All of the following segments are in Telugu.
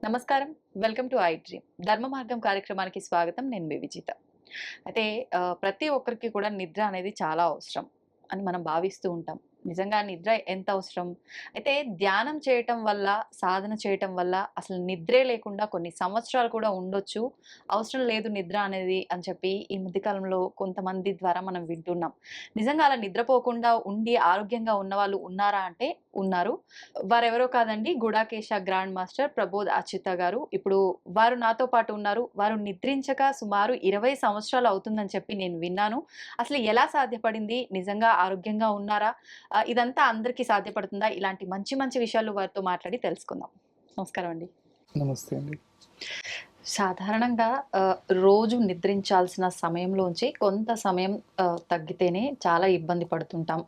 నమస్కారం. Welcome to I dream. ధర్మ మార్గం కార్యక్రమానికి స్వాగతం. నేను మీ విజిత. అయితే ప్రతి ఒక్కరికి కూడా నిద్ర అనేది చాలా అవసరం అని మనం భావిస్తూ ఉంటాం. నిజంగా నిద్ర ఎంత అవసరం? అయితే ధ్యానం చేయటం వల్ల, సాధన చేయటం వల్ల అసలు నిద్రే లేకుండా కొన్ని సంవత్సరాలు కూడా ఉండొచ్చు. అవసరం లేదు నిద్ర అనేది అని చెప్పి ఈ మధ్య కాలంలో కొంతమంది ద్వారా మనం వింటున్నాం. నిజంగా అలా నిద్రపోకుండా ఉండి ఆరోగ్యంగా ఉన్నవాళ్ళు ఉన్నారా అంటే ఉన్నారు. వారెవరో కాదండి, గుడాకేశ గ్రాండ్ మాస్టర్ ప్రబోధ్ అచ్యుత గారు. ఇప్పుడు వారు నాతో పాటు ఉన్నారు. వారు నిద్రించక సుమారు 20 సంవత్సరాలు అవుతుందని చెప్పి నేను విన్నాను. అసలు ఎలా సాధ్యపడింది? నిజంగా ఆరోగ్యంగా ఉన్నారా? ఇదంతా అందరికీ సాధ్యపడుతుందా? ఇలాంటి మంచి మంచి విషయాలు వారితో మాట్లాడి తెలుసుకుందాం. నమస్కారం అండి. నమస్తే అండి. సాధారణంగా రోజు నిద్రించాల్సిన సమయంలోంచి కొంత సమయం తగ్గితేనే చాలా ఇబ్బంది పడుతుంటాం.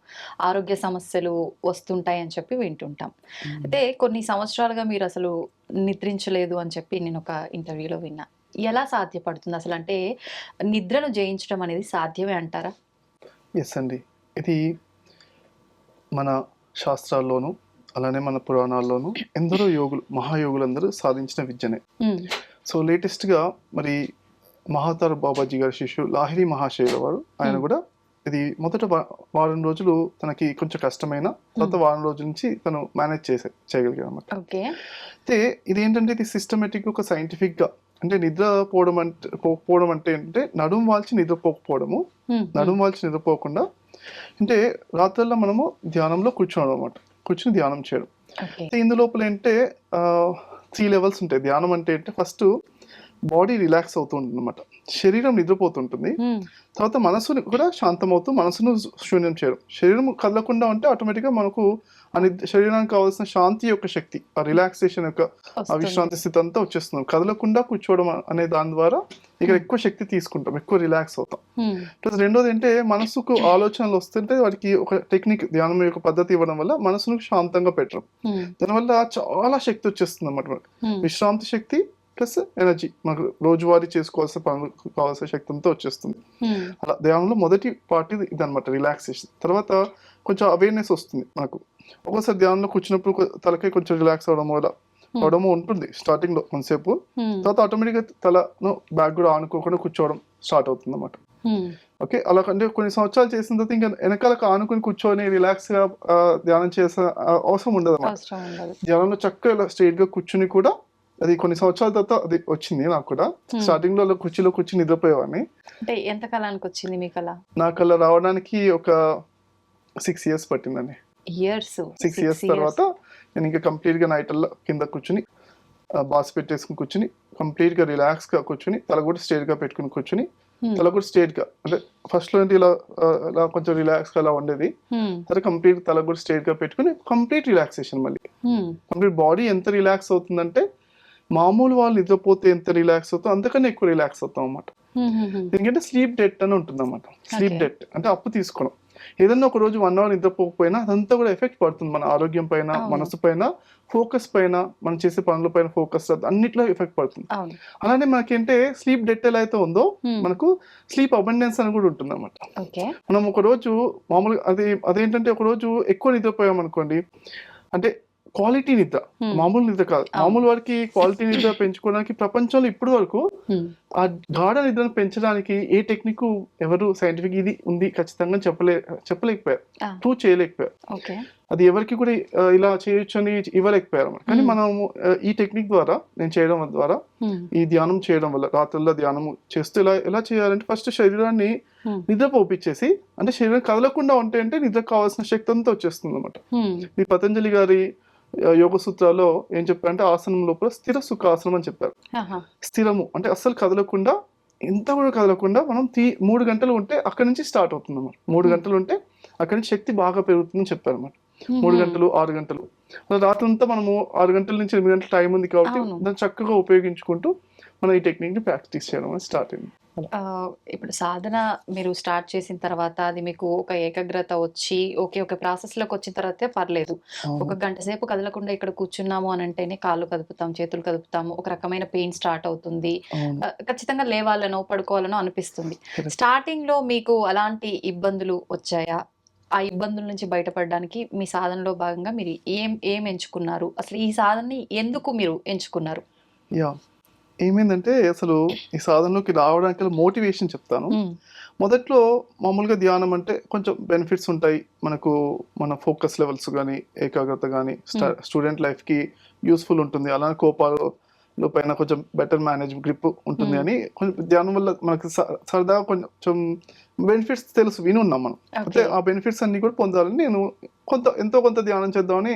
ఆరోగ్య సమస్యలు వస్తుంటాయని చెప్పి వింటుంటాం. అయితే కొన్ని సంవత్సరాలుగా మీరు అసలు నిద్రించలేదు అని చెప్పి నేను ఒక ఇంటర్వ్యూలో విన్నా. ఎలా సాధ్యపడుతుంది అసలు? అంటే నిద్రను జయించడం అనేది సాధ్యమే అంటారా? ఎస్ అండి. ఇది మన శాస్త్రాల్లోనూ అలానే మన పురాణాల్లోనూ ఎందరో యోగులు, మహాయోగులందరూ సాధించిన విద్యనే. సో లేటెస్ట్గా మరి మహాతార్ బాబాజీ గారి శిష్యుడు లాహిరి మహాశయుల వారు, ఆయన కూడా ఇది మొదట వారం రోజులు తనకి కొంచెం కష్టమైన తర్వాత వారం రోజుల నుంచి తను మేనేజ్ చేయగలిగారు అనమాట. అయితే ఇదేంటంటే ఇది సిస్టమేటిక్ ఒక సైంటిఫిక్గా, అంటే పోవడం అంటే ఏంటంటే నడుము వాల్చి నిద్రపోకపోవడము, నడుము వాల్చి నిద్రపోకుండా అంటే రాత్రుల్లో మనము ధ్యానంలో కూర్చోవడం అనమాట, కూర్చుని ధ్యానం చేయడం. ఇందులోపల ఏంటంటే 3 లెవెల్స్ ఉంటాయి. ధ్యానం అంటే ఫస్ట్ బాడీ రిలాక్స్ అవుతూ ఉంటుంది అనమాట, శరీరం నిద్రపోతుంటుంది. తర్వాత మనసుని కూడా శాంతమవుతూ మనసును శూన్యం చేయడం. శరీరం కదలకుండా ఉంటే ఆటోమేటిక్గా మనకు శరీరానికి కావాల్సిన శాంతి యొక్క శక్తి, ఆ రిలాక్సేషన్ యొక్క ఆ విశ్రాంతి స్థితి అంతా వచ్చేస్తున్నాం. కదలకుండా కూర్చోవడం అనే దాని ద్వారా ఇక్కడ ఎక్కువ శక్తి తీసుకుంటాం, ఎక్కువ రిలాక్స్ అవుతాం. ప్లస్ రెండోది ఏంటంటే మనసుకు ఆలోచనలు వస్తుంటే వాటికి ఒక టెక్నిక్, ధ్యానం యొక్క పద్ధతి ఇవ్వడం వల్ల మనసును శాంతంగా పెట్టడం, దానివల్ల చాలా శక్తి వచ్చేస్తుంది అన్నమాట. విశ్రాంతి శక్తి ప్లస్ ఎనర్జీ, మనకు రోజువారీ చేసుకోవాల్సిన పనులకు కావాల్సిన శక్తి అంతా వచ్చేస్తుంది. అలా ధ్యానంలో మొదటి పార్ట్ ఇదనమాట, రిలాక్సేషన్. తర్వాత కొంచెం అవేర్నెస్ వస్తుంది మనకు. ఒక్కోసారి ధ్యానంలో కూర్చున్నప్పుడు తలకై కొంచెం రిలాక్స్ అవడము ఉంటుంది స్టార్టింగ్ లో కొంతసేపు. తర్వాత ఆటోమేటిక్ గా తలను బ్యాక్ కూడా ఆనుకోకుండా కూర్చోవడం స్టార్ట్ అవుతుంది అన్నమాట. ఓకే, అలా అంటే కొన్ని సంవత్సరాలు చేసిన తర్వాత ఇంకా వెనకాలకు ఆనుకుని కూర్చొని రిలాక్స్ గా ధ్యానం చేసే అవసరం ఉండదు అన్నమాట. ధ్యానంలో చక్కగా స్ట్రైట్ గా కూర్చుని కూడా అది కొన్ని సంవత్సరాల తర్వాత అది వచ్చింది నాకు కూడా. స్టార్టింగ్ లో కుర్చీలో కూర్చుని నిద్రపోయేవాడిని. అంటే ఎంత కాలానికి వచ్చింది మీకు అలా? నాకు అలా రావడానికి ఒక 6 years పట్టిందండి. 6 years తర్వాత నేను ఇంకా కంప్లీట్ గా నైట్ అల్లా కింద కూర్చుని బాస్ పెట్టేసుకుని కూర్చుని కంప్లీట్ గా రిలాక్స్ గా కూర్చుని తల కూడా స్ట్రైట్ గా పెట్టుకుని కూర్చుని, తల కూడా స్ట్రైట్ గా, అంటే ఫస్ట్ లో ఇలా కొంచెం రిలాక్స్ గా అలా ఉండేది. తర్వాత కంప్లీట్ తల కూడా స్ట్రైట్ గా పెట్టుకుని కంప్లీట్ రిలాక్సేషన్. మళ్ళీ కంప్లీట్ బాడీ ఎంత రిలాక్స్ అవుతుందంటే మామూలు వాళ్ళు నిద్రపోతే ఎంత రిలాక్స్ అవుతాం అంతకన్నా ఎక్కువ రిలాక్స్ అవుతాం అన్నమాట. ఎందుకంటే స్లీప్ డెట్ అని ఉంటుంది అన్నమాట. స్లీప్ డెట్ అంటే అప్పు తీసుకోవడం. ఏదన్నా ఒక రోజు 1 hour నిద్రపోకపోయినా అదంతా కూడా ఎఫెక్ట్ పడుతుంది మన ఆరోగ్యం పైన, మనసు పైన, ఫోకస్ పైన, మనం చేసే పనుల పైన ఫోకస్, అన్నిట్లో ఎఫెక్ట్ పడుతుంది. అలానే మనకేంటే స్లీప్ డెట్ ఎలా అయితే ఉందో మనకు స్లీప్ అబండెన్స్ అని కూడా ఉంటుంది అన్నమాట. మనం ఒక రోజు మామూలుగా అదేంటంటే ఒక రోజు ఎక్కువ నిద్రపోయాం అనుకోండి, అంటే క్వాలిటీ నిద్ర, మామూలు నిద్ర కాదు. మామూలు వారికి క్వాలిటీ నిద్ర పెంచుకోవడానికి ప్రపంచంలో ఇప్పటి వరకు ఆ గాఢ నిద్రను పెంచడానికి ఏ టెక్నిక్ ఎవరు సైంటిఫిక్ ఇది ఉంది ఖచ్చితంగా చెప్పలేకపోయారు, ప్రూవ్ చేయలేకపోయారు. అది ఎవరికి కూడా ఇలా చేయొచ్చు అని ఇవ్వలేకపోయారు. కానీ మనం ఈ టెక్నిక్ ద్వారా, నేను చేయడం ద్వారా, ఈ ధ్యానం చేయడం వల్ల, రాత్రుల్లో ధ్యానం చేస్తూ ఎలా చేయాలంటే ఫస్ట్ శరీరాన్ని నిద్ర పోపించేసి, అంటే శరీరం కదలకుండా ఉంటే అంటే నిద్ర కావాల్సిన శక్తి అంతా వచ్చేస్తుంది అనమాట. ఈ పతంజలి గారి యోగ సూత్రాల్లో ఏం చెప్పారంటే ఆసనం లోపల స్థిర సుఖాసనం అని చెప్పారు. స్థిరము అంటే అస్సలు కదలకుండా, ఎంత కూడా కదలకుండా మనం 3 గంటలు ఉంటే అక్కడి నుంచి స్టార్ట్ అవుతుంది అన్నమాట. 3 గంటలు ఉంటే అక్కడి నుంచి శక్తి బాగా పెరుగుతుందని చెప్పారు అన్నమాట. 3 గంటలు 6 గంటలు రాత్రంతా మనము 6 గంటల నుంచి 8 గంటల టైం ఉంది కాబట్టి దాన్ని చక్కగా ఉపయోగించుకుంటూ మనం ఈ టెక్నిక్ ని ప్రాక్టీస్ చేయడం స్టార్ట్ అయింది. ఇప్పుడు సాధన మీరు స్టార్ట్ చేసిన తర్వాత అది మీకు ఒక ఏకాగ్రత వచ్చి ఓకే. ఒక ప్రాసెస్‌లోకి వచ్చిన తర్వాతే పర్లేదు. అవును. ఒక గంట సేపు కదలకుండా ఇక్కడ కూర్చున్నాము అనంటేనే కాళ్ళు కదుపుతాం, చేతులు కదుపుతాము. ఒక రకమైన పెయిన్ స్టార్ట్ అవుతుంది. అవును. ఖచ్చితంగా లేవాలనో, పడుకోవాలనో అనిపిస్తుంది. కరెక్ట్. స్టార్టింగ్‌లో మీకు అలాంటి ఇబ్బందులు వచ్చాయా? ఆ ఇబ్బందుల నుంచి బయటపడడానికి మీ సాధనలో భాగంగా మీరు ఏం ఎంచుకున్నారు? అసలు ఈ సాధనని ఎందుకు మీరు ఎంచుకున్నారు? యాహ్! ఏమైందంటే అసలు ఈ సాధనలోకి రావడానికి గల మోటివేషన్ చెప్తాను. హ్మ్. మొదట్లో మామూలుగా ధ్యానం అంటే కొంచెం బెనిఫిట్స్ ఉంటాయి. మనకు మన ఫోకస్ లెవెల్స్ గానీ, ఏకాగ్రత గానీ, స్టూడెంట్ లైఫ్‌కి యూజ్‌ఫుల్ ఉంటుంది. అలానే కోపాలు పైన కొంచెం బెటర్ గ్రిప్ ఉంటుంది హ్మ్. అని కొంచెం ధ్యానం వల్ల మనకు సరదాగా కొంచెం బెనిఫిట్స్ తెలుసు వినున్నాం మనం. అయితే ఓకే. ఆ బెనిఫిట్స్ అన్నీ కూడా పొందాలని నేను ఎంతో కొంత ధ్యానం చేద్దామని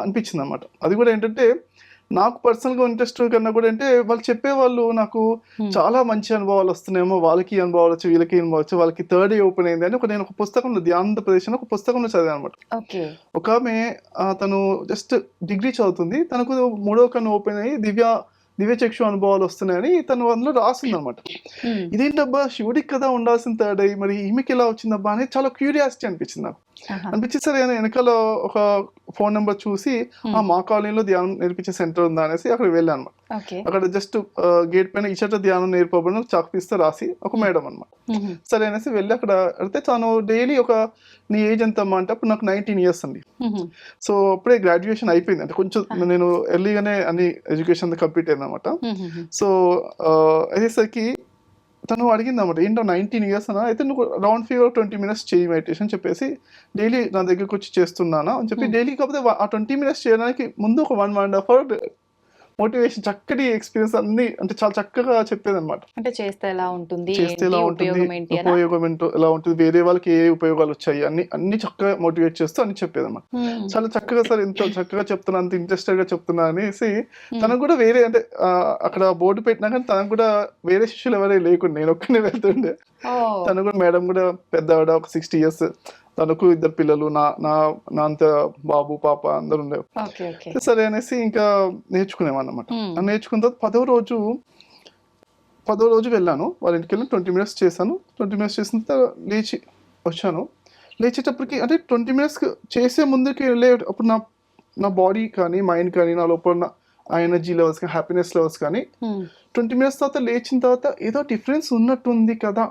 అనిపించిందనమాట. అది కూడా ఏంటంటే నాకు పర్సనల్‌గా ఇంట్రెస్ట్ కన్నా కూడా అంటే వాళ్ళు చెప్పేవాళ్ళు నాకు హ్మ్. చాలా మంచి అనుభవాలు వస్తున్నాయేమో, వాళ్ళకి ఈ అనుభవాలు వచ్చాయి, వీళ్ళకి ఈ అనుభవాలు వచ్చాయి, వాళ్ళకి థర్డ్ ఐ ఓపెన్ అయింది అని నేను ఒక పుస్తకంలో ధ్యానంద ప్రదేశ్ అని ఒక పుస్తకంలో చదివాననమాట. ఓకే. ఒకామె తను జస్ట్ డిగ్రీ చదువుతుంది. తనకు మూడో కన్ను ఓపెన్ అయ్యి దివ్య చక్షు అనుభవాలు వస్తున్నాయని తను అందులో రాసిందనమాట. హ్మ్. ఇదేంటబ్బా! శివుడికి కదా ఉండాల్సిన థర్డ్ ఐ మరి ఈమెకెలా వచ్చిందబ్బా అని చాలా క్యూరియాసిటీ అనిపించింది నాకు. ఆహా! అనిపించి సరే అని వెనకాల ఒక ఫోన్ నెంబర్ చూసి హ్మ్. మా కాలనీలో ధ్యానం నేర్పించే సెంటర్ ఉందా అనేసి అక్కడికి వెళ్ళానన్నమాట. ఓకే. అక్కడ జస్ట్ గేట్ పైన ఇచ్చట ధ్యానం నేర్పబడిన చాక్ పీస్‌తో రాసి ఒక హ్మ్. మేడం అన్నమాట. హుహు. సరే అనేసి వెళ్ళి అక్కడ అడిగితే తను డైలీ నీ ఏజ్ ఎంతమ్మా అంటే అప్పుడు నాకు 19 ఇయర్స్ అండి. హుహు. సో అప్పుడే గ్రాడ్యుయేషన్ అయిపోయింది. అంటే కొంచెం ఆహా! నేను ఎర్లీగానే అన్ని ఎడ్యుకేషన్ కంప్లీట్ అయిందన్నమాట. హుహుహు. సో అయ్యేసరికి తను అడిగిందన్నమాట. ఏంటో 19 ఇయర్స్ అనా? అయితే నువ్వు రౌండ్ ఫిగర్ 20 మినిట్స్ చెయ్యి మెడిటేషన్ చెప్పేసి డైలీ నా దగ్గరకొచ్చి చేస్తున్నాను అని చెప్పి హ్మ్. డైలీ కాకపోతే ఆ 20 మినిట్స్ చేయడానికి ముందు ఒక 1, 1 ½ అవర్ మోటివేషన్ చక్కటి ఎక్స్‌పీరియన్స్ అన్నీ అంటే చాలా చక్కగా చెప్పేదన్నమాట. అంటే చేస్తే ఎలా ఉంటుంది? చేస్తే ఏంటి? ఎలా ఉంటుంది? ఉపయోగం ఏంటి అనా? ఉపయోగం ఏంటో ఎలా ఉంటుంది? వేరే వాళ్ళకి ఏ ఉపయోగాలొచ్చాయి? అన్నీ చక్కగా మోటివేట్ చేస్తూ అన్నీ చెప్పేదన్నమాట. హ్మ్. చాలా చక్కగా సార్ ఇంత చక్కగా చెప్తున్నా, అంత ఇంట్రెస్టెడ్‌గా చెప్తున్నా అనేసి హ్మ్. తనకు కూడా వేరే అంటే అక్కడ బోర్డ్ పెట్టినా కానీ తనకు కూడా వేరే శిష్యులు ఎవరు లేకుండే. నేనొక్కడినే వెళ్తుండే. ఓహ్! తను కూడా మేడం కూడా పెద్దావిడ ఒక 60 ఇయర్స్. తనకు 2 పిల్లలు. నా నా నా అంత బాబు, పాప అందరూ ఉండేవారు. ఓకే. ఓకే. సరే అనేసి ఇంకా నేర్చుకునేవాడినన్నమాట. హ్మ్. నేర్చుకున్న తర్వాత పదో రోజు వెళ్ళాను. వాళ్ళ ఇంటికెళ్ళి 20 మినిట్స్ చేశాను. 20 మినిట్స్ చేసిన తర్వాత లేచి వచ్చాను. లేచేటప్పటికి అంటే 20 మినిట్స్ చేసే ముందుకి వెళ్ళే అప్పుడు నా నా బాడీ కానీ, మైండ్ కానీ, నా లోపల ఉన్న ఆ ఎనర్జీ లెవెల్స్ కానీ, హ్యాపీనెస్ లెవెల్స్ కానీ హ్మ్. 20 మినిట్స్ తర్వాత లేచిన తర్వాత ఏదో డిఫరెన్స్ ఉన్నట్టుంది కదా!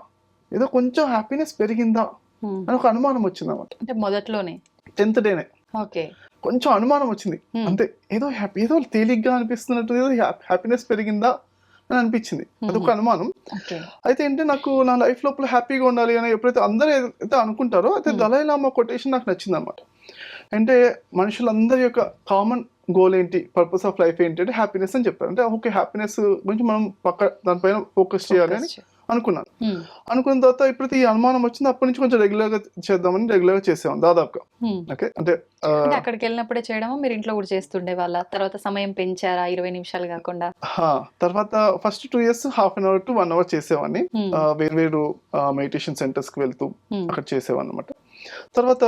ఏదో కొంచెం హ్యాపీనెస్ పెరిగిందా? హ్మ్. అని ఒక అనుమానం వచ్చిందన్నమాట. అంటే మొదట్లోనే. 10థ్ డేనే. ఓకే. కొంచెం అనుమానం వచ్చింది. హ్మ్. అంతే. ఏదో తేలిగ్గా అనిపిస్తున్నట్టు ఏదో హ్యాపీనెస్ పెరిగిందా అని అనిపించింది. హుహు. అదొక అనుమానం. ఓకే. అయితే ఏంటి నాకు నా లైఫ్ లోపల హ్యాపీగా ఉండాలి అని ఎప్పుడైతే అందరూ ఏదైతే అనుకుంటారో అయితే హ్మ్. దలై లామా కొటేషన్ నాకు నచ్చిందన్నమాట. అంటే మనుషులందరి యొక్క కామన్ గోల్ ఏంటి? పర్పస్ ఆఫ్ లైఫ్ ఏంటి అంటే హ్యాపీనెస్ అని చెప్పారు. అంటే ఓకే. హ్యాపీనెస్ గురించి మనం దానిపైన ఫోకస్ చేయాలి అని ఫోకస్ చే అనుకున్నాను. హ్మ్. అనుకున్న తర్వాత ఎప్పుడైతే ఈ అనుమానం వచ్చిందో అప్పటి నుంచి కొంచెం రెగ్యులర్‌గా చేసేవాడిని దాదాపుగా. హ్మ్. ఓకే. అంటే అంటే ఆహ్, అక్కడికెళ్ళినప్పుడే చేయడమా? మీరు ఇంట్లో గూడా చేస్తుండేవాళ్ళా? తర్వాత సమయం పెంచారా 20 నిమిషాలు గాకుండా? హా! తర్వాత first 2 years half an hour to 1 hour చేసేవాడిని. హ్మ్. వేర్వేరు మెడిటేషన్ సెంటర్స్‌కి వెళ్తూ హ్మ్. అక్కడ చేసేవాడినన్నమాట. తర్వాత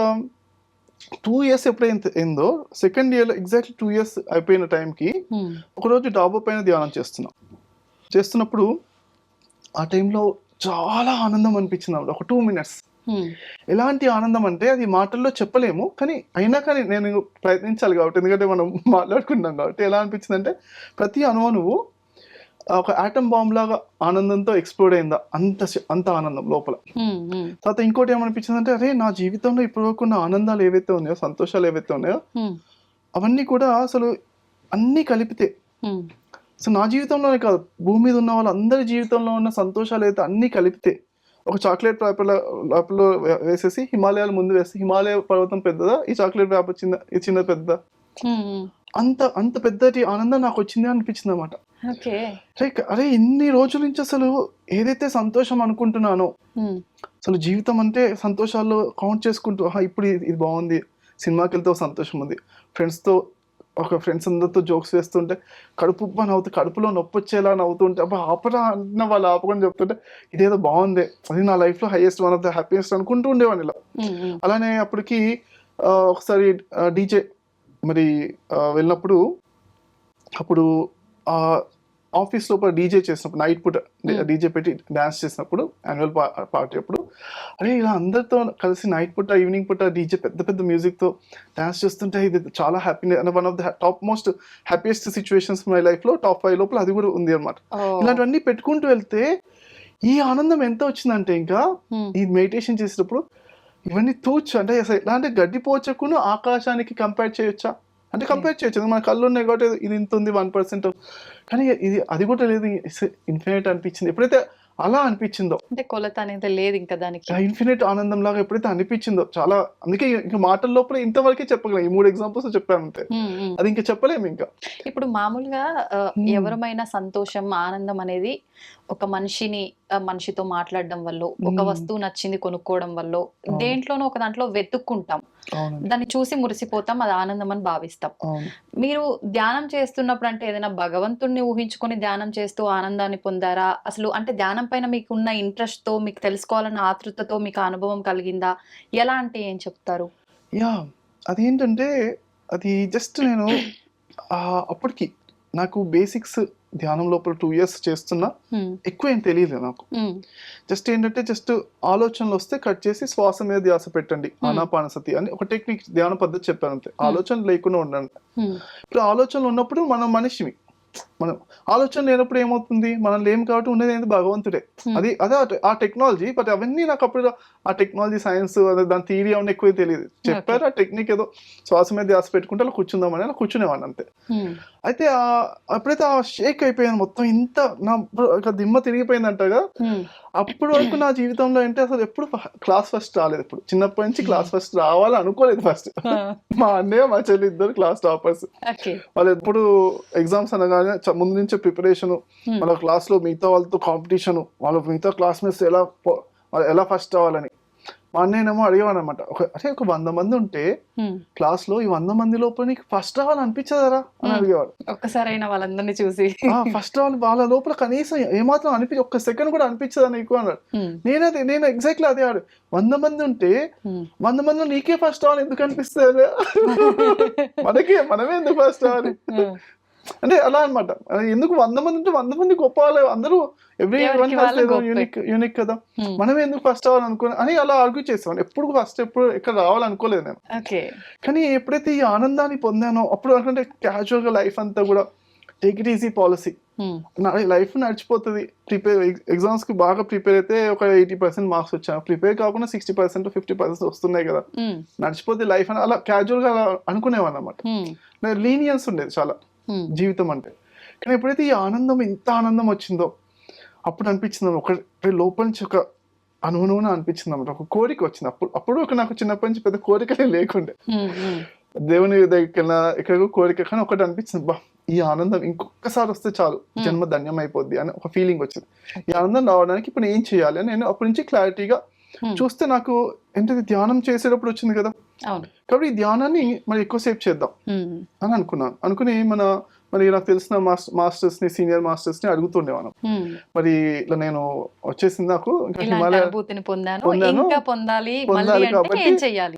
2 ఇయర్స్ ఎప్పుడైతే అయిందో సెకండ్ ఇయర్‌లో ఎగ్జాక్ట్‌లీ 2 ఇయర్స్ అయిపోయిన టైంకి హ్మ్. ఒకరోజు డాబా పైన ధ్యానం చేస్తున్నా. చేస్తున్నప్పుడు ఆ టైంలో చాలా ఆనందం అనిపించిందన్నమాట. ఒక 2 మినిట్స్. హ్మ్. ఎలాంటి ఆనందం అంటే అది మాటల్లో చెప్పలేము. కానీ నేను ప్రయత్నించాలి కాబట్టి ఎందుకంటే మనం మాట్లాడుకుంటున్నాం కాబట్టి ఎలా అనిపించిందంటే ప్రతి అణువు ఒక ఆటమ్ బాంబ్ లాగా ఆనందంతో ఎక్స్‌ప్లోడ్ అయిందా అంత ఆనందం లోపల. హ్మ్. హ్మ్. తర్వాత ఇంకోటి ఏమనిపించిందంటే అరే! నా జీవితంలో ఇప్పటివరకు ఉన్న ఆనందాలు ఏవైతే ఉన్నాయో, సంతోషాలు ఏవైతే ఉన్నాయో హ్మ్. అవన్నీ కూడా అసలు అన్నీ కలిపితే హ్మ్. సో నా జీవితంలోనే కాదు భూమి మీద ఉన్న వాళ్ళందరి జీవితంలో ఉన్న సంతోషాలు అయితే అన్నీ కలిపితే ఒక చాక్లెట్ ర్యాపర్‌లో వేసేసి హిమాలయాలు ముందు వేస్తే హిమాలయ పర్వతం పెద్దదా? ఈ చాక్లెట్ ర్యాపర్ ఇది చిన్నది పెద్దదా? హ్మ్. హ్మ్. అంత పెద్దటి ఆనందం నాకొచ్చింది అనిపించిందన్నమాట. ఓకే. అరే! ఇన్ని రోజుల నుంచి అసలు ఏదైతే సంతోషం అనుకుంటున్నానో, హ్మ్. అసలు జీవితం అంటే సంతోషాల్లో కౌంట్ చేసుకుంటూ ఆహా! ఇప్పుడు ఇది బావుంది. సినిమాకెళ్తే ఒక సంతోషం ఉంది. ఫ్రెండ్స్ అందరితో జోక్స్ వేస్తుంటే కడుపుబ్బా నవ్వుతూ కడుపులో నొప్పొచ్చేలా నవ్వుతుంటే అబ్బా! ఆపరా అన్న వాళ్ళు ఆపకుండా చెప్తుంటే ఇదేదో బావుందే. అది నా లైఫ్‌లో వన్ ఆఫ్ ద హ్యాపీయెస్ట్ అనుకుంటూ ఉండేవాడిని ఇలా. హ్మ్. హ్మ్. అలానే అప్పటికి ఒకసారి డీజే మరి వెళ్ళినప్పుడు అప్పుడు ఆహ్, ఆఫీస్ లోపల డీజే చేసినప్పుడు నైట్ పూట డీజే పెట్టి డాన్స్ చేసినప్పుడు యాన్యువల్ పార్టీ అప్పుడు అరే ఇలా అందరితో కలిసి నైట్ పూట ఈవినింగ్ పూట డీజే పెద్ద పెద్ద మ్యూజిక్ తో డాన్స్ చేస్తుంటే ఇది చాలా happy one of the top most happiest situations my life లో టాప్ 5 లోపల అది కూడా ఉంది అనమాట. ఇలాంటివన్నీ పెట్టుకుంటూ వెళ్తే ఈ ఆనందం ఎంత వచ్చిందంటే ఇంకా ఈ మెడిటేషన్ చేసేటప్పుడు ఇవన్నీ తూచు అంటే అసలు ఎలా అంటే గడ్డిపోచకును ఆకాశానికి కంపేర్ చేయొచ్చా అంటే కంపేర్ చేయొచ్చు. మన కళ్ళు ఉన్నాయి కాబట్టి ఇది ఇంత ఉంది 1%, కానీ ఇది అది కూడా లేదు, ఇన్ఫినిట్ అనిపించింది. ఎప్పుడైతే అలా అనిపించిందో అంటే కొలత అనేది లేదు ఇంకా దానికి, ఇన్ఫినిట్ ఆనందం లాగా ఎప్పుడైతే అనిపించిందో చాలా, అందుకే ఇంకా మాటల లోపల ఇంతవరకే చెప్పగలం. ఈ 3 ఎగ్జాంపుల్స్ చెప్పాను అంతే, అది ఇంకా చెప్పలేము ఇంకా. ఇప్పుడు మామూలుగా ఎవరమైనా సంతోషం ఆనందం అనేది ఒక మనిషితో మాట్లాడడం వల్ల, ఒక వస్తువు నచ్చింది కొనుక్కోవడం వల్ల, దేంట్లోనో ఒక దాంట్లో వెతుక్కుంటాం, దాన్ని చూసి మురిసిపోతాం, అది ఆనందం అని భావిస్తాం. మీరు ధ్యానం చేస్తున్నప్పుడు అంటే ఏదైనా భగవంతుడిని ఊహించుకొని ధ్యానం చేస్తూ ఆనందాన్ని పొందారా అసలు? అంటే ధ్యానం పైన మీకున్న ఇంట్రెస్ట్ తో, మీకు తెలుసుకోవాలన్న ఆతృతతో మీకు అనుభవం కలిగిందా? ఎలా అంటే ఏం చెప్తారు? అదేంటంటే అది జస్ట్ నేను అప్పటికి నాకు బేసిక్స్ ధ్యానం లోపల 2 years చేస్తున్నా, ఎక్కువ ఏం తెలియదు నాకు. జస్ట్ ఏంటంటే జస్ట్ ఆలోచనలు వస్తే కట్ చేసి శ్వాస మీద ధ్యాస పెట్టండి, ఆనాపానసతి అని ఒక టెక్నిక్ ధ్యాన పద్ధతి చెప్పాను అంతే. ఆలోచన లేకుండా ఉండండి. ఇప్పుడు ఆలోచనలు ఉన్నప్పుడు మనం మనిషివి, మనం ఆలోచన లేనప్పుడు ఏమవుతుంది, మనం లేము కాబట్టి ఉండేది ఏంటి భగవంతుడే. అదే ఆ టెక్నాలజీ. బట్ అవన్నీ నాకు అప్పుడు ఆ టెక్నాలజీ సైన్స్ అదే దాని థియరీ అవన్నీ ఎక్కువ తెలియదు. చెప్పారు ఆ టెక్నిక్ ఏదో శ్వాస మీద ధ్యాస పెట్టుకుంటే అలా కూర్చుందామని అలా కూర్చునేవాడిని అంతే. అయితే అప్పుడైతే ఆ షేక్ అయిపోయాను మొత్తం, ఇంత నా దిమ్మ తిరిగిపోయిందంటగా. అప్పటి వరకు నా జీవితంలో అంటే అసలు ఎప్పుడు క్లాస్ ఫస్ట్ రాలేదు. ఎప్పుడు చిన్నప్పటి నుంచి క్లాస్ ఫస్ట్ రావాలని అనుకోలేదు. ఫస్ట్ మా అన్నయ్య మా చెల్లి ఇద్దరు క్లాస్ టాపర్స్. వాళ్ళు ఎప్పుడు ఎగ్జామ్స్ అనగానే ముందు నుంచే ప్రిపరేషన్, వాళ్ళ క్లాస్ లో మిగతా వాళ్ళతో కాంపిటీషన్, వాళ్ళ మిగతా క్లాస్మేట్స్ ఎలా ఫస్ట్ రావాలని. మా అన్నయ్యనేమో అడిగేవాడు అనమాట, అంటే ఒక 100 మంది ఉంటే క్లాస్ లో ఈ 100 మంది లోపల నీకు ఫస్ట్ రావాలి అనిపించదరా అని అడిగేవాడు. ఒక్కసారైనా వాళ్ళందరినీ చూసి ఫస్ట్ రావాలి వాళ్ళ లోపల కనీసం ఏమాత్రం ఒక్క సెకండ్ కూడా అనిపించదా నీకు అన్నాడు. నేను ఎగ్జాక్ట్లీ అదే ఆడు, 100 మంది ఉంటే 100 మందిలో నీకే ఫస్ట్ రావాలి ఎందుకు అనిపిస్తుంది, మనమే ఎందుకు ఫస్ట్ రావాలి అంటే అలా అనమాట. ఎందుకు 100 మంది ఉంటే 100 మంది గొప్ప వాళ్ళు, అందరూ యూనిక్ కదా, మనమే ఎందుకు ఫస్ట్ అవ్వాలనుకున్నా అని అలా ఆర్గ్యూ చేసేవాడు. ఎప్పుడు ఎక్కడ రావాలనుకోలేదు నేను. కానీ ఎప్పుడైతే ఈ ఆనందాన్ని పొందానో అప్పుడు అంటే క్యాజువల్ గా లైఫ్ అంతా కూడా take it easy policy, life నడిచిపోతుంది. ఎగ్జామ్స్ కి బాగా ప్రిపేర్ అయితే ఒక 80% మార్క్స్ వచ్చాను, ప్రిపేర్ కాకుండా 60% 50% వస్తున్నాయి కదా, నడిచిపోతే లైఫ్ అని అలా క్యాజువల్ గా అలా అనుకునేవాడు అనమాట. లీనియన్స్ ఉండేది చాలా జీవితం అంటే. కానీ ఎప్పుడైతే ఈ ఆనందం ఇంత ఆనందం వచ్చిందో అప్పుడు అనిపించింది ఒక లోపల నుంచి ఒక అనుగుణంగా అనిపించింది అనమాట, ఒక కోరిక వచ్చింది. అప్పుడు ఒక నాకు చిన్నప్పటి నుంచి పెద్ద కోరికలే లేకుండే, దేవుని దగ్గర ఎక్కడికో కోరిక, కానీ ఒకటి అనిపించింది, బా ఈ ఆనందం ఇంకొకసారి వస్తే చాలు, జన్మ ధన్యం అయిపోద్ది అని ఒక ఫీలింగ్ వచ్చింది. ఈ ఆనందం రావడానికి ఇప్పుడు ఏం చేయాలి అని నేను అప్పటి నుంచి క్లారిటీగా చూస్తే నాకు ఏంటది ధ్యానం చేసేటప్పుడు వచ్చింది కదా, కాబట్టి ఈ ధ్యానాన్ని మరి ఎక్కువసేపు చేద్దాం అని అనుకుని మరి నాకు తెలిసిన మాస్టర్స్ ని సీనియర్ మాస్టర్స్ ని అడుగుతుండేవాను. మరి ఇట్లా నేను వచ్చేసింది, నాకు పొందాలి కాబట్టి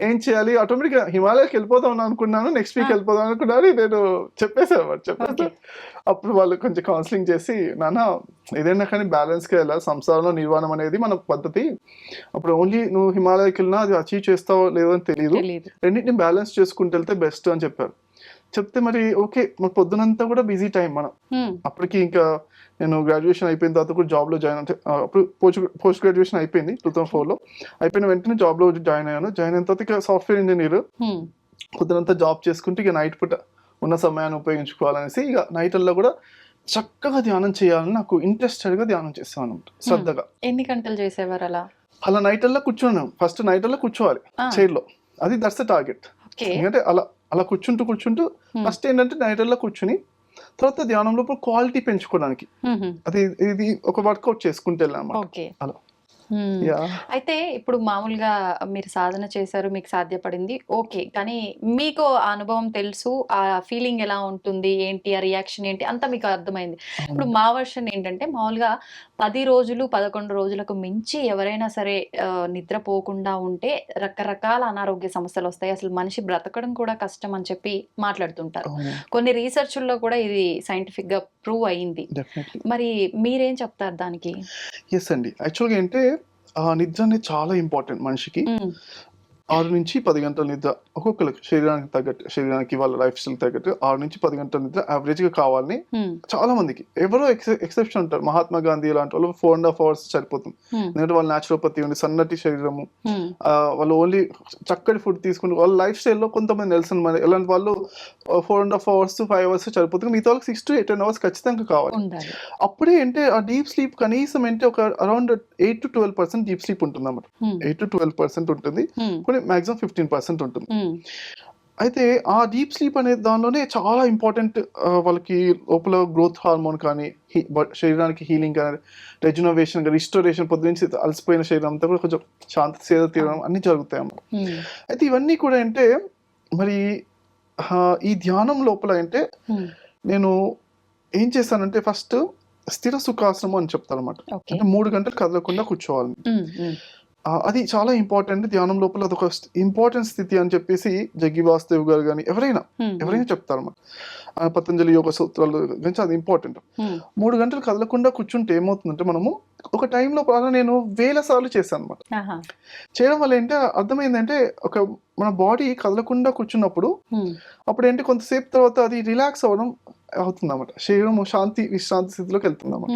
ఏం చేయాలి, ఆటోమేటిక్ గా హిమాలయాకి వెళ్ళిపోదాం అనుకున్నాను, నెక్స్ట్ వీక్ వెళ్ళిపోదాం అనుకున్నాను. నేను చెప్పేసాను. అప్పుడు వాళ్ళు కొంచెం కౌన్సిలింగ్ చేసి, నాన్న ఏదైనా కానీ బ్యాలెన్స్ గా వెళ్ళాలి, సంసారంలో నిర్వాణం అనేది మన పద్ధతి, అప్పుడు ఓన్లీ నువ్వు హిమాలయాకి వెళ్ళినా అది అచీవ్ చేస్తావో లేదో అని తెలియదు, రెండింటిని బ్యాలెన్స్ చేసుకుంటూ వెళ్తే బెస్ట్ అని చెప్పారు. చెప్తే మరి ఓకే, మరి పొద్దునంతా కూడా బిజీ టైం మనం. అప్పటికి ఇంకా నేను గ్రాడ్యుయేషన్ అయిపోయిన తర్వాత కూడా జాబ్ లో జాయిన్, అంటే అప్పుడు పోస్ట్ గ్రాడ్యుయేషన్ అయిపోయింది 2004లో, అయిపోయిన వెంటనే జాబ్ లో జాయిన్ అయ్యాను. జాయిన్ అయిన తర్వాత ఇక సాఫ్ట్వేర్ ఇంజనీర్, పొద్దునంతా జాబ్ చేసుకుంటే ఇక నైట్ పూట ఉన్న సమయాన్ని ఉపయోగించుకోవాలనేసి ఇక నైట్ల్లో కూడా చక్కగా ధ్యానం చేయాలని నాకు ఇంట్రెస్టెడ్ గా ధ్యానం చేస్తాను శ్రద్ధగా. ఎన్ని గంటలు చేసేవారు అలా నైట్ల్లో కూర్చున్నాను. ఫస్ట్ నైట్ల్లో కూర్చోవాలి చైర్ లో, అది దట్స్ ద టార్గెట్. ఎందుకంటే అలా కూర్చుంటూ ఫస్ట్ ఏంటంటే నైట్ల్లో కూర్చుని తర్వాత ధ్యానం లోపల క్వాలిటీ పెంచుకోవడానికి ఇది ఒక వర్కౌట్ చేసుకుంటే వెళ్ళాము అలా. అయితే ఇప్పుడు మామూలుగా మీరు సాధన చేశారు, మీకు సాధ్యపడింది ఓకే. కానీ మీకు ఆ అనుభవం తెలుసు, ఆ ఫీలింగ్ ఎలా ఉంటుంది, ఏంటి, ఆ రియాక్షన్ ఏంటి అంతా మీకు అర్థమైంది. ఇప్పుడు మా వర్షన్ ఏంటంటే మామూలుగా 10 రోజులు, 11 రోజులకు మించి ఎవరైనా సరే నిద్రపోకుండా ఉంటే రకరకాల అనారోగ్య సమస్యలొస్తాయి. అసలు మనిషి బ్రతకడం కూడా కష్టం అని చెప్పి మాట్లాడుతుంటారు. కొన్ని రీసెర్చ్‌ల్లో కూడా ఇది సైంటిఫిక్‌గా ప్రూవ్ అయింది. మరి మీరేం చెప్తారు దానికి? యెస్ అండి. యాక్చువల్‌గా ఏంటే నిద్ర అనేది చాలా ఇంపార్టెంట్ మనిషికి. 6-10 గంటల నిద్ర ఒక్కొక్కరికి శరీరానికి తగ్గట్టు, శరీరానికి వాళ్ళ లైఫ్ స్టైల్ తగ్గట్టు 6-10 గంటల నిద్ర యావరేజ్‌గా కావాలని చాలా మందికి. ఎవరో ఎక్సెప్షన్ ఉంటారు. మహాత్మా గాంధీ లాంటి వాళ్ళు 4.5 అవర్స్ సరిపోతుంది. ఎందుకంటే వాళ్ళు న్యాచురోపతి ఉంది, సన్నటి శరీరము, వాళ్ళు ఓన్లీ చక్కటి ఫుడ్ తీసుకుంటారు. వాళ్ళ లైఫ్ స్టైల్లో కొంతమంది నెల్సన్ మంది ఇలాంటి వాళ్ళు 4.5 అవర్స్ 5 అవర్స్ సరిపోతుంది. మిగతా వాళ్ళకి 6-10 అవర్స్ ఖచ్చితంగా కావాలి. అప్పుడే అంటే ఆ డీప్ స్లీప్ కనీసం అంటే ఒక అరౌండ్ 8-12% డీప్ స్లీప్ ఉంటుంది అన్నమాట. 8-12% ఉంటుంది. మాక్సిమం 15% ఉంటుంది. అయితే ఆ డీప్ స్లీప్ అనే దానిలోనే చాలా ఇంపార్టెంట్ వాళ్ళకి లోపల గ్రోత్ హార్మోన్ కానీ, శరీరానికి హీలింగ్ కానీ, రెజ్యునవేషన్ కానీ, రిస్టోరేషన్, పొద్దు నుంచి అలసిపోయిన శరీరం అంతా కూడా కొంచెం శాంతి సేద తీరడం అన్ని జరుగుతాయి అన్నమాట. అయితే ఇవన్నీ కూడా అంటే మరి ఈ ధ్యానం లోపల అంటే నేను ఏం చేశానంటే ఫస్ట్ స్థిర సుఖాసనం అని చెప్తాను అనమాట. అంటే 3 గంటలు కదలకుండా కూర్చోవాలి. అది చాలా ఇంపార్టెంట్. ధ్యానం లోపల అదొక ఇంపార్టెంట్ స్థితి అని చెప్పేసి జగ్గి వాసుదేవ్ గారు కానీ ఎవరైనా చెప్తారు అన్నమాట. పతంజలి యోగ సూత్రాలు గురించి అది ఇంపార్టెంట్. 3 గంటలు కదలకుండా కూర్చుంటే ఏమవుతుందంటే మనము ఒక టైంలో నేను వేల సార్లు చేశాను అనమాట. చేయడం వల్ల ఏంటంటే అర్థమైందంటే మన బాడీ కదలకుండా కూర్చున్నప్పుడు అప్పుడు ఏంటి కొంతసేపు తర్వాత అది రిలాక్స్ అవ్వడం అవుతుంది అన్నమాట. శరీరం విశ్రాంతి స్థితిలోకి వెళ్తుంది అన్నమాట.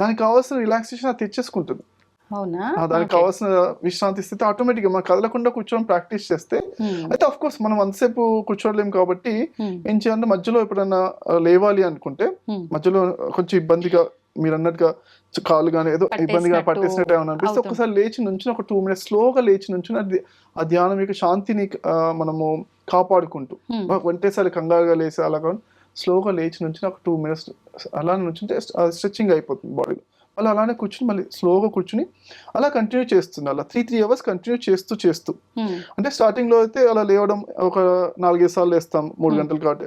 దానికి కావాల్సిన రిలాక్సేషన్ అది తెచ్చేసుకుంటుంది. దానికి కావాల్సిన విశ్రాంతి స్థితి ఆటోమేటిక్ గా మనం కదలకుండా కూర్చొని ప్రాక్టీస్ చేస్తే అయితే ఆఫ్ కోర్స్ మనం అంతసేపు కూర్చోలేము కాబట్టి ఏం చేయాలంటే మధ్యలో ఎప్పుడన్నా లేవాలి అనుకుంటే మధ్యలో కొంచెం ఇబ్బందిగా మీరు అన్నట్టుగా కాళ్ళు కానీ ఏదో ఇబ్బందిగా పట్టేసినట్టు ఏమైనా అనిపిస్తే ఒకసారి లేచి నుంచి ఒక 2 minutes స్లోగా లేచి నుంచి ఆ ధ్యానం యొక్క శాంతిని మనము కాపాడుకుంటూ ఒంటేసారి కంగారుగా లేసి అలా స్లోగా లేచి నుంచి ఒక 2 minutes అలా నుంచుంటే స్ట్రెచ్చింగ్ అయిపోతుంది బాడీలో. వాళ్ళు అలానే కూర్చుని మళ్ళీ స్లోగా కూర్చుని అలా కంటిన్యూ చేస్తుంది. అలా 3 hours కంటిన్యూ చేస్తూ అంటే స్టార్టింగ్ లో అయితే అలా లేవడం ఒక 4-5 సార్లు లేస్తాం 3 గంటలు కాబట్టి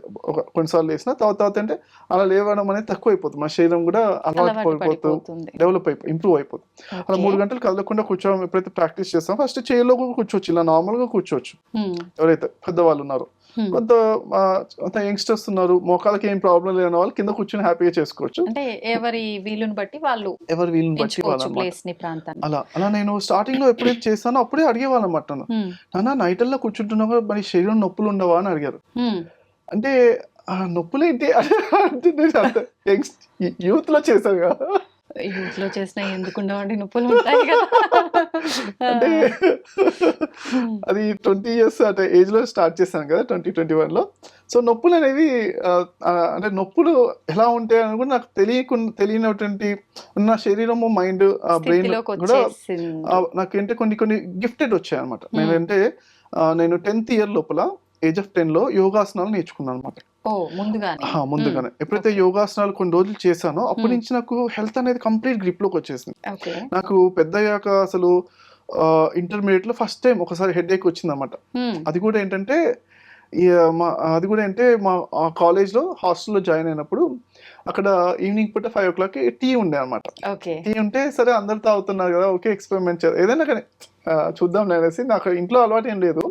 కొన్నిసార్లు లేసిన తర్వాత అంటే అలా లేవడం అనేది తక్కువ అయిపోతుంది. మన శరీరం కూడా అలవాటు పడిపోతుంది, డెవలప్ ఇంప్రూవ్ అయిపోతుంది. అలా 3 గంటలు కదలకుండా కూర్చోవడం ఎప్పుడైతే ప్రాక్టీస్ చేస్తాం ఫస్ట్ చైర్లో కూర్చోవచ్చు, ఇలా నార్మల్ గా కూర్చోవచ్చు. ఎవరైతే పెద్దవాళ్ళు ఉన్నారో, కొంత యంగ్స్టర్స్ ఉన్నారు, మోకాలకి ఏం ప్రాబ్లం లేని వాళ్ళు కింద కూర్చొని హ్యాపీగా చేసుకోవచ్చు. అంటే ఎవరి వీలుని బట్టి వాళ్ళు అలా నేను స్టార్టింగ్ లో ఎప్పుడైతే చేస్తానో అప్పుడే అడిగేవాళ్ళు అన్నమాట. నాన్న నైట్ల్లో కూర్చుంటున్నా మరి శరీరం నొప్పులు ఉండవా అని అడిగారు. అంటే నొప్పులు ఏంటి అంటే యూత్ లో చేశాను కదా, యూత్ లో చేసినా ఎందుకు ఉండవండి, నొప్పులు ఉంటాయి కదా. అంటే అది 20 years అంటే ఏజ్ లో స్టార్ట్ చేశాను కదా 2021 లో. సో నొప్పులు అనేవి అంటే నొప్పులు ఎలా ఉంటాయి అని కూడా నాకు తెలియనటువంటి నా శరీరము, మైండ్, బ్రెయిన్ కూడా నాకేంటే కొన్ని గిఫ్టెడ్ వచ్చాయి అనమాట. నేను 10th year లోపల ఏజ్ ఆఫ్ 10 లో యోగాసనాలు నేర్చుకున్నాను అనమాట. ముందుగానే ఎప్పుడైతే యోగాసనాలు కొన్ని రోజులు చేశానో అప్పటి నుంచి నాకు హెల్త్ అనేది కంప్లీట్ గ్రిప్ లోకి వచ్చేసింది. నాకు పెద్దయ్యాక అసలు ఇంటర్మీడియట్ లో ఫస్ట్ టైం ఒకసారి హెడ్ ఏక్ వచ్చింది అనమాట. అది కూడా ఏంటంటే మా కాలేజ్ లో హాస్టల్లో జాయిన్ అయినప్పుడు అక్కడ ఈవినింగ్ పూట 5 o'clock టీ ఉండే అనమాట. టీ ఉంటే సరే అందరు తాగుతున్నారు కదా, ఓకే ఎక్స్పెరిమెంట్ చేయాలి ఏదైనా కానీ చూద్దాం అనేసి, నాకు ఇంట్లో అలవాటు ఏం లేదు.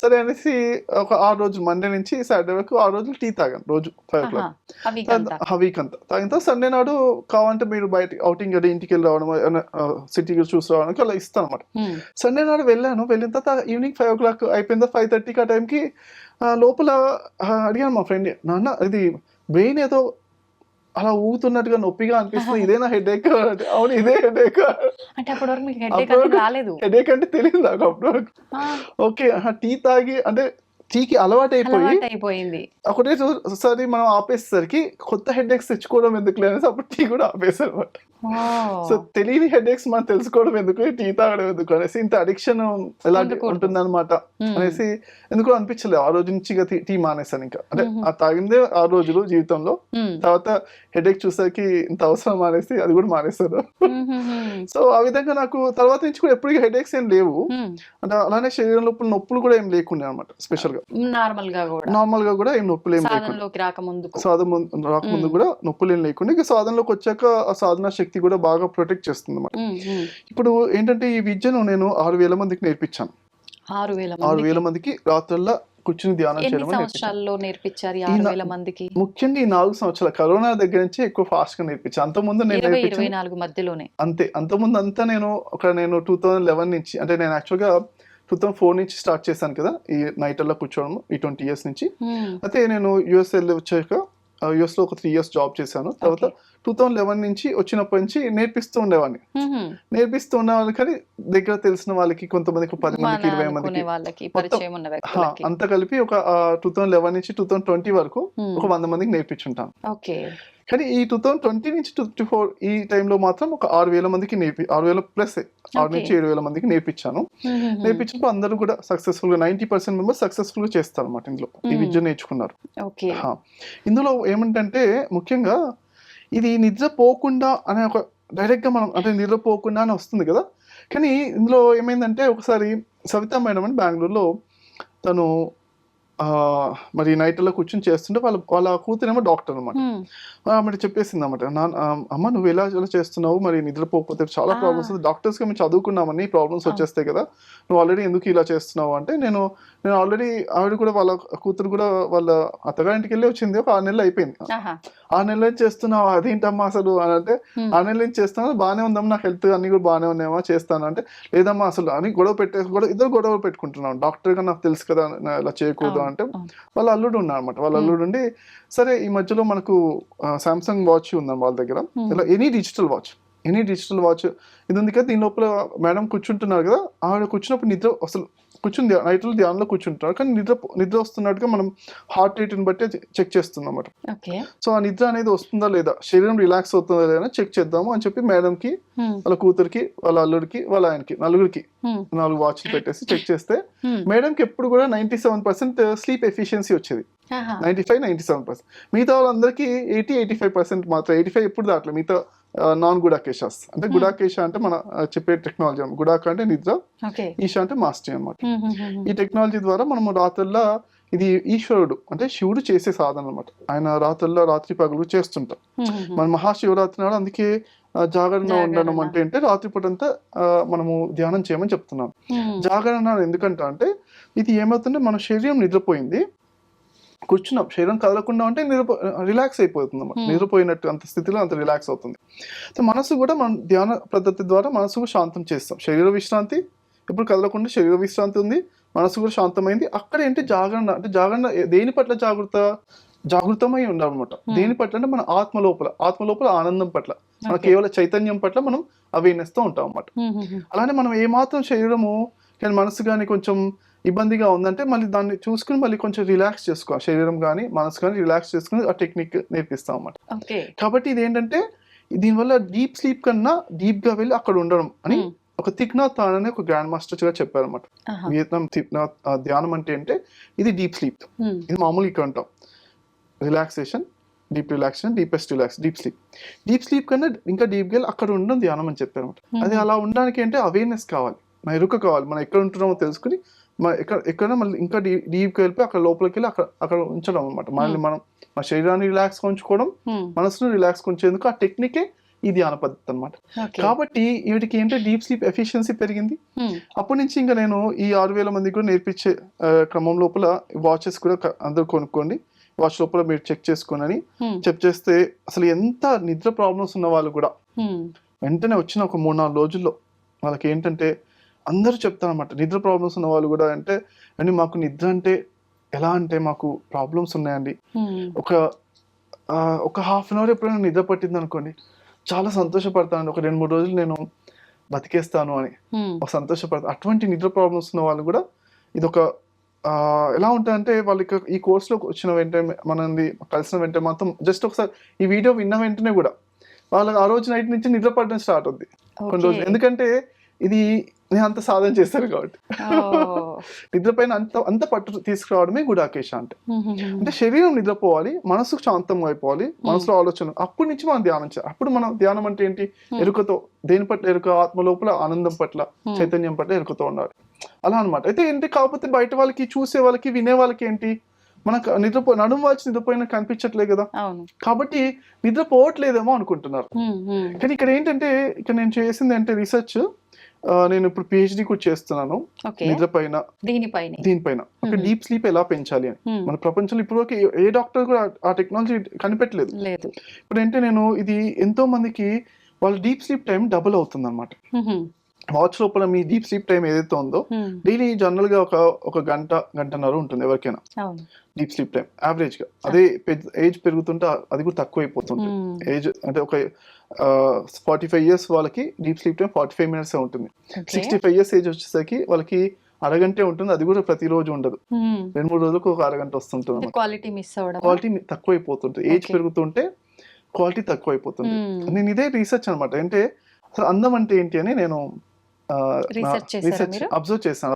సరే అనేసి ఒక 6 రోజులు మండే నుంచి సాటర్డే వరకు 6 రోజులు టీ తాగాను రోజు 5 o'clock వీక్ అంతా తాగిన తర్వాత సండే నాడు కావాలంటే మీరు బయట అవుటింగ్ ఇంటికి వెళ్ళి రావడం, సిటీ చూసి రావడానికి అలా ఇస్తాను అనమాట. సండే నాడు వెళ్ళిన తర్వాత ఈవినింగ్ 5 o'clock అయిపోయిందా 5:30 ఆ టైంకి లోపల అడిగాను మా ఫ్రెండ్, నాన్న ఇది బ్రెయిన్ ఏదో అలా ఊగుతున్నట్టుగా నొప్పిగా అనిపిస్తుంది, ఇదేనా హెడేక్? అవును ఇదే హెడేక్. హెడేక్ అంటే తెలియదు నాకు అప్పుడు. ఓకే టీ తాగి అంటే టీకి అలవాటు అయిపోయింది. ఒకటేసారి మనం ఆపేసేసరికి కొత్త హెడేక్స్ తెచ్చుకోవడం ఎందుకు అనేసి అప్పుడు టీ కూడా ఆపేసారు అనమాట. సో తెలియని హెడేక్స్ మనం తెలుసుకోవడం ఎందుకు, టీ తాగడం ఎందుకు అనేసి, ఇంత అడిక్షన్ ఎలా ఉంటుంది అనమాట అనేసి ఎందుకు అనిపించలేదు. ఆ రోజు నుంచి టీ మానేసాను. ఇంకా అంటే ఆ తాగిందే 6 రోజులు జీవితంలో. తర్వాత హెడేక్ చూసాకి ఇంత అవసరం మానేసి అది కూడా మానేస్తారు. సో ఆ విధంగా నాకు తర్వాత నుంచి కూడా ఎప్పుడు హెడేక్స్ ఏం లేవు. అంటే అలానే శరీరం లోపల నొప్పులు కూడా ఏం లేకుండా అనమాట. స్పెషల్ గా నార్మల్ గా కూడా ఏం నొప్పులు ఏం లేకుండా రాకముందు కూడా నొప్పులు ఏం లేకుండా ఇక సాధనలోకి వచ్చాక ఆ సాధన శక్తి కూడా బాగా ప్రొటెక్ట్ చేస్తుంది అనమాట. ఇప్పుడు ఏంటంటే ఈ విద్యను నేను 6,000 మందికి నేర్పించాను. 6,000 మందికి రాత్రుల్లో కూర్చుని ధ్యానం చేయడం నేర్పించారు. ముఖ్యంగా ఈ 4 సంవత్సరాలు కరోనా దగ్గర నుంచి ఎక్కువ ఫాస్ట్ గా నేర్పించాను. అంతకుముందు నేను 24 మధ్యలోనే అంతకుముందు అంతా నేను 2011 నుంచి, అంటే నేను యాక్చువల్ గా 2004 నుంచి స్టార్ట్ చేశాను కదా ఈ నైట్ల్లో కూర్చోవడం, ఈ 20 years నుంచి. అయితే నేను యుఎస్ వెళ్ళి వచ్చాక యుఎస్ లో ఒక 3 years జాబ్ చేశాను. తర్వాత 2011 నుంచి వచ్చినప్పటి నుంచి నేర్పిస్తూ ఉండేవాడిని కానీ దగ్గర తెలిసిన వాళ్ళకి కొంతమందికి 10 మందికి 20 మందికి అంతా కలిపి ఒక 2011 నుంచి 2020 వరకు ఒక 100 మందికి నేర్పించుంటాను. కానీ ఈ 2020 నుంచి 2024 ఈ టైంలో మాత్రం ఒక 6,000 మందికి 6,000 ప్లస్ 6 నుంచి 7,000 మందికి నేర్పించాను. నేర్పించినప్పుడు అందరూ కూడా సక్సెస్ఫుల్ గా 90% మెంబర్స్ సక్సెస్ఫుల్ గా చేస్తారు అనమాట. ఇందులో ఈ విద్య నేర్చుకున్నారు. ఇందులో ఏమంటే ముఖ్యంగా ఇది నిద్రపోకుండా అనే ఒక డైరెక్ట్ గా మనం అంటే నిద్రపోకుండా అని వస్తుంది కదా. కానీ ఇందులో ఏమైందంటే ఒకసారి సవితా మేడం అని బెంగళూరులో తను మరి నైట్లో కూర్చొని చేస్తుంటే వాళ్ళ కూతురేమో డాక్టర్ అనమాట. మరి చెప్పేసింది అనమాట, అమ్మ నువ్వు ఎలా చేస్తున్నావు, మరి నిద్రపోకపోతే చాలా ప్రాబ్లమ్స్, డాక్టర్స్ గా మేము చదువుకున్నామని ప్రాబ్లమ్స్ వచ్చేస్తాయి కదా, నువ్వు ఆల్రెడీ ఎందుకు ఇలా చేస్తున్నావు అంటే, నేను ఆల్రెడీ ఆవిడ కూడా వాళ్ళ కూతురు కూడా వాళ్ళ అత్తగారింటికి వెళ్ళి వచ్చింది, ఒక 6 నెలలు అయిపోయింది. 6 నెలలు ఏం చేస్తున్నావు, అదేంటమ్మా అసలు అని అంటే, 6 నెలలు ఏం చేస్తున్నావు, బాగానే ఉందమ్మా, నాకు హెల్త్ అన్ని కూడా బాగానే ఉన్నాయమ్మా, చేస్తాను అంటే, లేదమ్మా అసలు అని ఇద్దరు గొడవ పెట్టుకుంటున్నాం. డాక్టర్ గా నాకు తెలుసు కదా ఇలా చేయకూడదు అంటే, వాళ్ళ అల్లుడు ఉన్నారు అనమాట. వాళ్ళ అల్లుడు ఉండి, సరే ఈ మధ్యలో మనకు సామ్సంగ్ వాచ్ ఉందన్న వాళ్ళ దగ్గర, ఇలా ఎనీ డిజిటల్ వాచ్ ఇది ఉంది కదా, దీని లోపల మేడం కూర్చుంటున్నారు కదా, ఆవిడ కూర్చున్నప్పుడు నిద్ర అసలు కూర్చుని నైట్లో ధ్యానంలో కూర్చుంటున్నారు, కానీ నిద్ర వస్తున్నట్టుగా మనం హార్ట్ రేట్ని బట్టి చెక్ చేస్తున్నాం అన్నమాట. సో ఆ నిద్ర అనేది వస్తుందా లేదా, శరీరం రిలాక్స్ అవుతుందా లేదా చెక్ చేద్దాము అని చెప్పి మేడంకి, వాళ్ళ కూతురికి, వాళ్ళ అల్లుడికి, వాళ్ళ ఆయనకి, నలుగురికి 4 వాచ్లు పెట్టేసి చెక్ చేస్తే మేడంకి ఎప్పుడు కూడా 97% స్లీప్ ఎఫిషియన్సీ వచ్చేది. 95-97%. మిగతా వాళ్ళందరికీ 80-85% మాత్రం. 85 ఎప్పుడు దాటలేదు. మిగతా నాన్ గుడాకేషాస్ అంటే, గుడాకేష అంటే మన చెప్పే టెక్నాలజీ, గుడాక అంటే నిద్ర, ఈషా అంటే మాస్టరీ అనమాట. ఈ టెక్నాలజీ ద్వారా మనం రాత్రుల్లో, ఇది ఈశ్వరుడు అంటే శివుడు చేసే సాధన అనమాట. ఆయన రాత్రి పగలు చేస్తుంటాం. మన మహాశివరాత్రి నాడు అందుకే జాగరణ ఉండడం అంటే రాత్రిపూట అంతా మనము ధ్యానం చేయమని చెప్తున్నాం. జాగరణ ఎందుకంటే అంటే, ఇది ఏమవుతుంటే మన శరీరం నిద్రపోయింది, కూర్చున్నాం, శరీరం కదలకుండా ఉంటే రిలాక్స్ అయిపోతుంది అన్నమాట. నిద్రపోయినట్టు అంత స్థితిలో అంత రిలాక్స్ అవుతుంది. సో మనసు కూడా మనం ధ్యాన పద్ధతి ద్వారా మనసు శాంతం చేస్తాం. శరీర విశ్రాంతి, ఇప్పుడు కదలకుండా శరీర విశ్రాంతి ఉంది, మనసు కూడా శాంతమైంది. అక్కడ ఏంటి జాగరణ అంటే, జాగరణ దేని పట్ల జాగృతమై ఉండాలన్నమాట. దేని పట్ల అంటే మన ఆత్మ లోపల ఆనందం పట్ల, మన కేవలం చైతన్యం పట్ల మనం అవేర్నెస్ తో ఉంటాం అన్నమాట. అలానే మనం ఏమాత్రం శరీరము కానీ మనసు కానీ కొంచెం ఇబ్బందిగా ఉందంటే మళ్ళీ దాన్ని చూసుకుని మళ్ళీ కొంచెం రిలాక్స్ చేసుకోవాలి. శరీరం కానీ మనసు కానీ రిలాక్స్ చేసుకుని ఆ టెక్నిక్ నేర్పిస్తాం అన్నమాట. కాబట్టి ఇది ఏంటంటే, దీనివల్ల డీప్ స్లీప్ కన్నా డీప్ గా వెళ్ళి అక్కడ ఉండడం అని ఒక థిక్ నాథ్ తాన్ అనే ఒక గ్రాండ్ మాస్టర్ గా చెప్పారు అనమాట. వియత్నాం థిక్ నాథ్ ధ్యానం అంటే ఇది డీప్ స్లీప్. ఇది మామూలు ఇక్కడ ఉంటాం, relaxation, deep relaxation, deep sleep కన్నా ఇంకా డీప్ గా అక్కడ ఉండడం ధ్యానం అని చెప్పారు అనమాట. అది అలా ఉండడానికి అంటే అవేర్నెస్ కావాలి, మన ఎరుక కావాలి, మనం ఎక్కడ ఉంటున్నామో తెలుసుకుని ఎక్కడ మళ్ళీ ఇంకా డీప్గా వెళ్ళిపోయి అక్కడ లోపలికి వెళ్ళి అక్కడ ఉంచడం అనమాట. మళ్ళీ మనం మా శరీరాన్ని రిలాక్స్ ఉంచుకోవడం, మనసును రిలాక్స్ ఉంచేందుకు ఆ టెక్నికే ఈ ధ్యాన పద్ధతి అనమాట. కాబట్టి వీటికి ఏంటంటే డీప్ స్లీప్ ఎఫిషియన్సీ పెరిగింది. అప్పటి నుంచి ఇంకా నేను ఈ 6,000 మందికి కూడా నేర్పించే క్రమం లోపల వాచెస్ కూడా అందరూ కొనుక్కోండి, వాచ్ లోపల మీరు చెక్ చేసుకోనని చేస్తే అసలు ఎంత నిద్ర ప్రాబ్లమ్స్ ఉన్న వాళ్ళు కూడా వెంటనే వచ్చిన ఒక 3-4 రోజుల్లో వాళ్ళకి ఏంటంటే అందరూ చెప్తారన్నమాట. నిద్ర ప్రాబ్లమ్స్ ఉన్న వాళ్ళు కూడా అంటే, అండి మాకు నిద్ర అంటే ఎలా అంటే మాకు ప్రాబ్లమ్స్ ఉన్నాయండి, ఒక హాఫ్ అన్ అవర్ ఎప్పుడైనా నిద్ర పట్టింది అనుకోండి చాలా సంతోషపడతానండి, ఒక 2-3 రోజులు నేను బతికేస్తాను అని ఒక సంతోషపడతాను. అటువంటి నిద్ర ప్రాబ్లమ్స్ ఉన్న వాళ్ళు కూడా ఇది ఒక ఎలా ఉంటుందంటే, వాళ్ళకి ఈ కోర్సులో వచ్చిన వెంటనే మనది కలిసిన వెంటనే మాత్రం జస్ట్ ఒకసారి ఈ వీడియో విన్న వెంటనే కూడా వాళ్ళకి ఆ రోజు నైట్ నుంచి నిద్ర పడడం స్టార్ట్ అవుద్ది కొన్ని రోజులు. ఎందుకంటే ఇది నేను అంత సాధన చేశాను కాబట్టి ఓ. నిద్ర పైన అంత పట్టు తీసుకురావడమే గుడాకేశ అంటే. అంటే శరీరం నిద్రపోవాలి, మనసు శాంతంగా అయిపోవాలి, మనసులో ఆలోచన, అప్పటి నుంచి మనం ధ్యానం చేయాలి. అప్పుడు మనం ధ్యానం అంటే ఏంటి, ఎరుకతో, దేని పట్ల ఎరుక, ఆత్మ లోపల ఆనందం పట్ల, చైతన్యం పట్ల ఎరుకతో ఉండాలి, అలా అనమాట. అయితే ఏంటి, కాకపోతే బయట వాళ్ళకి, చూసే వాళ్ళకి, వినే వాళ్ళకి ఏంటి, మనకు నడుము వాల్చి నిద్రపోయిన కనిపించట్లేదు కదా, కాబట్టి నిద్రపోవట్లేదేమో అనుకుంటున్నారు. కానీ ఇక్కడ ఏంటంటే, ఇక్కడ నేను చేసింది అంటే రీసెర్చ్, నేను ఇప్పుడు పిహెచ్డి కూడా చేస్తున్నాను నిద్ర పైన, దీనిపైన ఒక డీప్ స్లీప్ ఎలా పెంచాలి అని. మన ప్రపంచంలో ఇప్పుడు ఏ డాక్టర్ కూడా ఆ టెక్నాలజీ కనిపెట్టలేదు. ఇప్పుడు ఏంటంటే నేను ఇది ఎంతో మందికి వాళ్ళ డీప్ స్లీప్ టైం డబుల్ అవుతుంది అనమాట. వాచ్ లోపల మీ డీప్ స్లీప్ టైం ఏదైతే ఉందో, డైలీ జనరల్ గా ఒక గంటన్నర ఉంటుంది ఎవరికైనా డీప్ స్లీప్ టైం యావరేజ్ గా. అదే ఏజ్ పెరుగుతుంటే అది కూడా తక్కువ అయిపోతుంది. ఏజ్ అంటే ఒక 45 years వాళ్ళకి డీప్ స్లీప్ టైం 45 minutes ఉంటుంది. 65 years ఏజ్ వచ్చేసరికి వాళ్ళకి అరగంటే ఉంటుంది, అది కూడా ప్రతిరోజు ఉండదు, 2-3 రోజులకు ఒక అరగంట వస్తుంటుంది. క్వాలిటీ తక్కువ అయిపోతుంది, ఏజ్ పెరుగుతుంటే క్వాలిటీ తక్కువ అయిపోతుంది. నేను ఇదే రీసెర్చ్ అనమాట. అంటే అసలు అందం అంటే ఏంటి అని నేను రీసెర్చ్ అబ్జర్వ్ చేశాను.